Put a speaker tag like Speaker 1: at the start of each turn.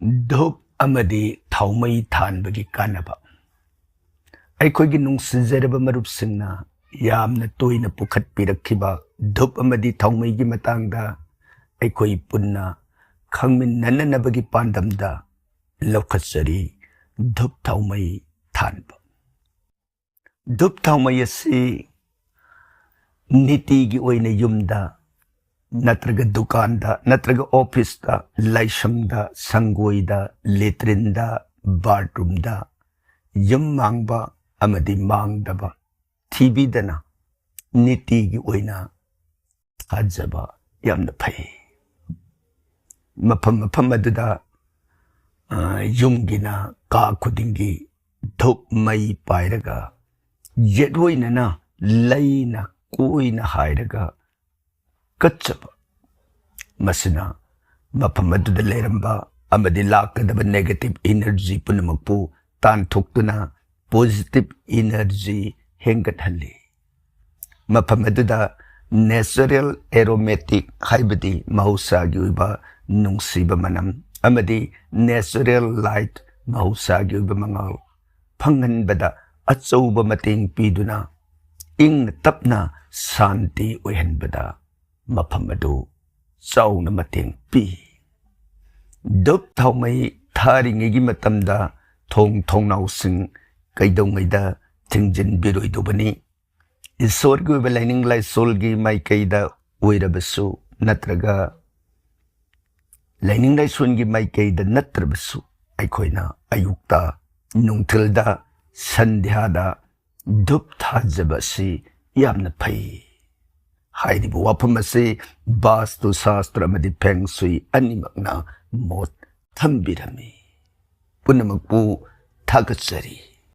Speaker 1: ꯙꯨꯞ ꯑꯃꯗꯤ ꯊꯥꯎꯃꯩ ꯊꯥꯟꯕꯒꯤ ꯀꯥꯟꯅꯕ ꯑꯩꯈꯣꯏꯒꯤ ꯅꯨꯡꯁꯤꯖꯔꯕ ꯃꯔꯨꯞꯁꯤꯡꯅ ꯌꯥꯝꯅ ꯇꯣꯏꯅ ꯄꯨꯈꯠꯄꯤꯔꯛꯈꯤꯕ ꯙꯨꯞ ꯑꯃꯗꯤ ꯊꯥꯎꯃꯩꯒꯤ ꯃꯇꯥꯡꯗ ꯑꯩꯈꯣꯏ ꯄꯨꯟꯅ ꯈꯪꯃꯤꯟꯅꯅꯕꯒꯤ ꯄꯥꯟꯗꯝꯗ ꯂꯧꯈꯠꯆꯔꯤ ꯙꯨꯞ ꯊꯥꯎꯃꯩ ꯊꯥꯟꯕ ꯙꯨꯞ ꯊꯥꯎꯃꯩ ꯑꯁꯤ ꯅꯤꯇꯤꯒꯤ ꯑꯣꯏꯅ ꯌꯨꯝꯗ नत्रग दुकान दा नत्रग ऑफिस दा लाइसंग दा संगोई दा लेट्रिन दा बाथरूम दा यम मांगबा अमदी मांगदबा थीबी दना नीति की ओइना थाजबा यामना फै मफम मफम अदुदा युमगिना का खुदिंगी धुप मई पायरगा येदोइना लैना कोइना हायरगा कच्चबा मसना मफम अदुदा लेरंबा अमदी लाकदबा नेगेटिव एनर्जी पुनमकपु तानथोक्तुना पॉजिटिव एनर्जी हेंगतहल्ली मफम अदुदा नेचुरल एरोमेटिक हाइबदी महौसागी उबा नुंसीबा मनम अमदी नेचुरल लाइट महौसागी उबा मंगाल फंगनबदा अचौबा मतेंग पीदुना इंग तपना शांति ओहनबदा मफम अदु चाउना मतेंग पी धुप थाउमई थारिंगेगी मतमदा थोंग थोंगनाउसिंग कैदोंगैदा थिंजिन बिरोइदोबनी ईश्वर की ओइबा लाइनिंग लाइसोलगी माइकैदा ओइरबसु नत्रगा लाइनिंग लाइसोलगी माइकैदा नत्रबसु अइखोइना अयुक्ता नुंगथिलदा संध्यादा धुप थाजबसी यामना फै हाइदिबो वाफम असे वास्तु शास्त्र अमदि फेंग सुई अनिमकना मोत थंबिरमी पुनमकपु थागतसरी।